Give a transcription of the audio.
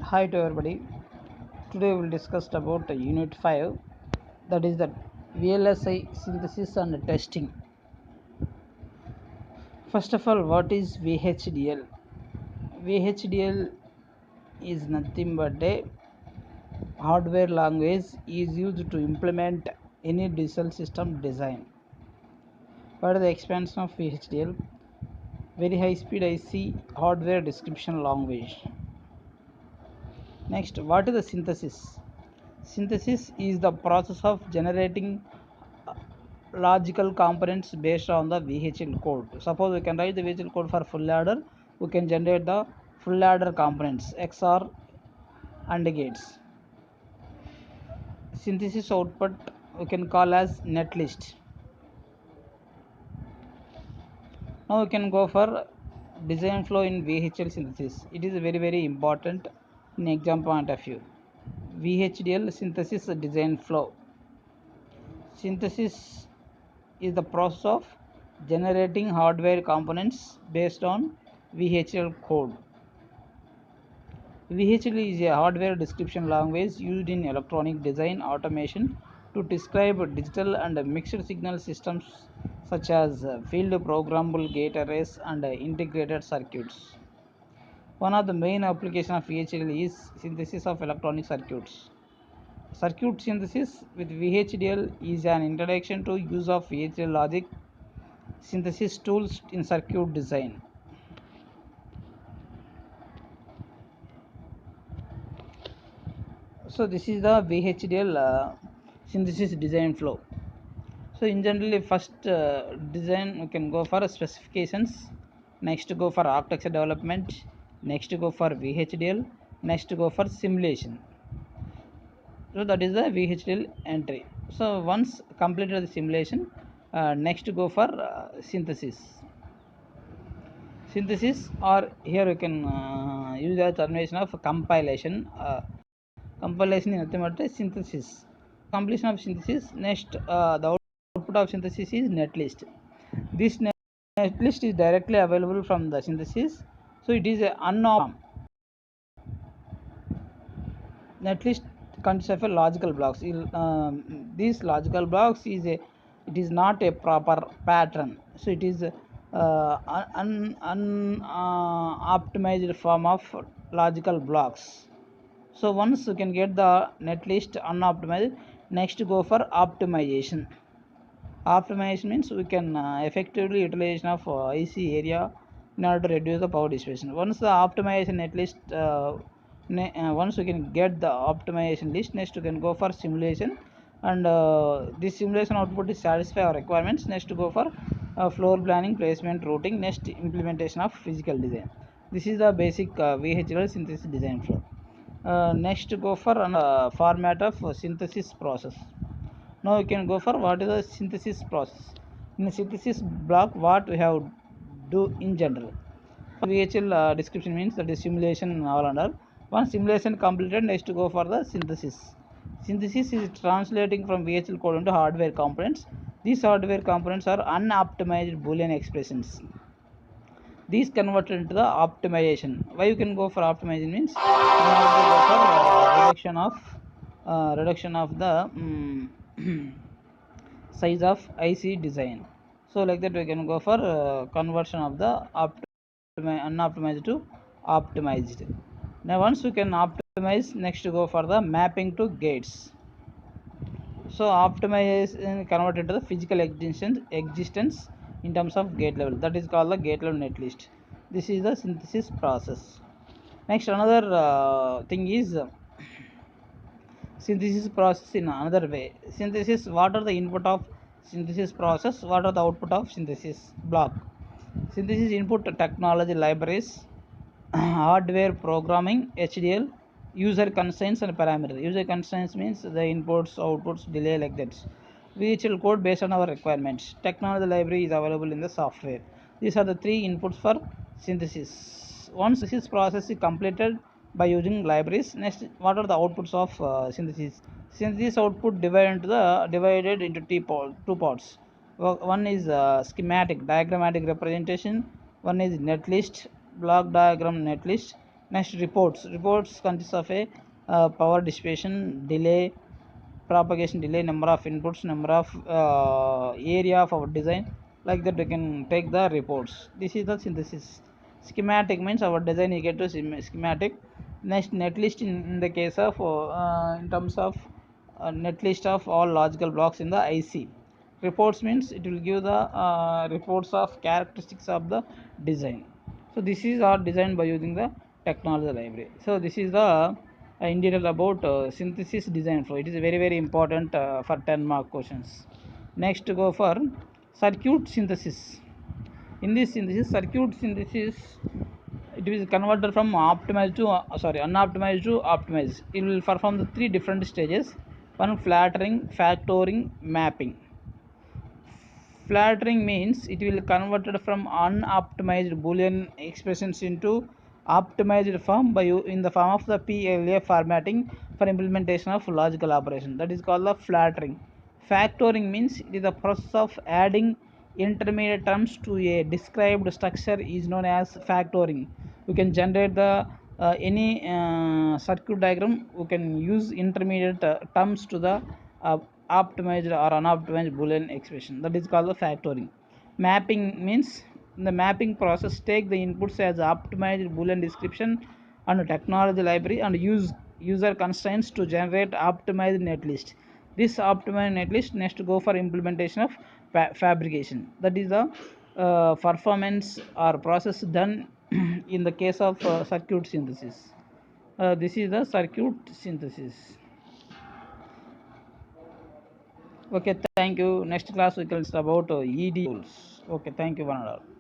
Hi to everybody. Today we will discuss about Unit 5, that is the VLSI synthesis and testing. First of all, what is VHDL? VHDL is nothing but a hardware language is used to implement any digital system design. What is the expansion of VHDL? Very high speed IC hardware description language. Next, what is the synthesis? Synthesis is the process of generating logical components based on the VHDL code. Suppose we can write the VHDL code for full adder, we can generate the full adder components, XOR and gates. Synthesis output we can call as netlist. Now we can go for design flow in VHDL synthesis. It is very important in exam point of view. VHDL synthesis design flow. Synthesis is the process of generating hardware components based on VHDL code. VHDL is a hardware description language used in electronic design automation to describe digital and mixed signal systems such as field programmable gate arrays and integrated circuits. One of the main applications of VHDL is synthesis of electronic circuits. Circuit synthesis with VHDL is an introduction to use of VHDL logic synthesis tools in circuit design. So this is the VHDL synthesis design flow. So in generally first design we can go for specifications, next go for architecture development, next go for VHDL, next go for simulation. So that is the VHDL entry. So once completed the simulation, next go for synthesis. Synthesis, or here you can use the termination of compilation. Compilation is nothing but synthesis. Completion of synthesis. Next, the output of synthesis is netlist. This netlist is directly available from the synthesis, so it is an unknown. Netlist consists of a logical blocks. These logical blocks it is not a proper pattern, so it is optimized form of logical blocks. So once you can get the netlist unoptimized, next go for optimization. Optimization means we can effectively utilization of IC area in order to reduce the power dissipation. Once the optimization netlist once we can get the optimization list, next we can go for simulation, and this simulation output is satisfy our requirements. Next to go for floor planning, placement, routing, next implementation of physical design. This is the basic VHDL synthesis design flow. Next go for format of synthesis process. Now we can go for what is the synthesis process. In the synthesis block, what we have do in general. VHDL description means that is simulation all under. Once simulation completed, next to go for the synthesis. Synthesis is translating from VHDL code into hardware components. These hardware components are unoptimized Boolean expressions. These converted into the optimization. Why you can go for optimization means you have to go for reduction of the size of IC design. So like that we can go for conversion of the unoptimized to optimized. Now once we can optimize, next to go for the mapping to gates. So optimization converted to the physical existence in terms of gate level, that is called the gate level netlist. This is the synthesis process. Next, another thing is synthesis process in another way. Synthesis, what are the input of synthesis process, what are the output of synthesis block. Synthesis input technology libraries, hardware programming, HDL, user constraints and parameters. User constraints means the inputs, outputs, delay, like that. VHDL code based on our requirements. Technology library is available in the software. These are the three inputs for synthesis. Once synthesis process is completed by using libraries, next what are the outputs of synthesis? Synthesis output divided into two parts. One is schematic diagrammatic representation, one is netlist block diagram netlist, Next, reports consists of a power dissipation, delay, propagation delay, number of inputs, number of area of our design. Like that we can take the reports. This is the synthesis. Schematic means our design you get to schematic. Next, netlist in the case of in terms of netlist of all logical blocks in the IC. Reports means it will give the reports of characteristics of the design. So this is all designed by using the technology library. So this is the in detail about synthesis design flow. It is very important for 10 mark questions. Next, go for circuit synthesis. In this synthesis, circuit synthesis, it is converted from optimized to unoptimized to optimized. It will perform the three different stages. One, flattering, factoring, mapping. Flattering means it will converted from unoptimized boolean expressions into optimized form by in the form of the PLA formatting for implementation of logical operation. That is called the flattering. Factoring means it is the process of adding intermediate terms to a described structure is known as factoring. We can generate the any circuit diagram. We can use intermediate terms to the uh, optimized or unoptimized boolean expression. That is called the factoring. Mapping means the mapping process take the inputs as optimized boolean description and technology library and use user constraints to generate optimized netlist. This optimized netlist next go for implementation of fabrication. That is the performance or process done in the case of circuit synthesis. This is the circuit synthesis. Okay, thank you. Next class we can start about ED tools. Okay, thank you one and all.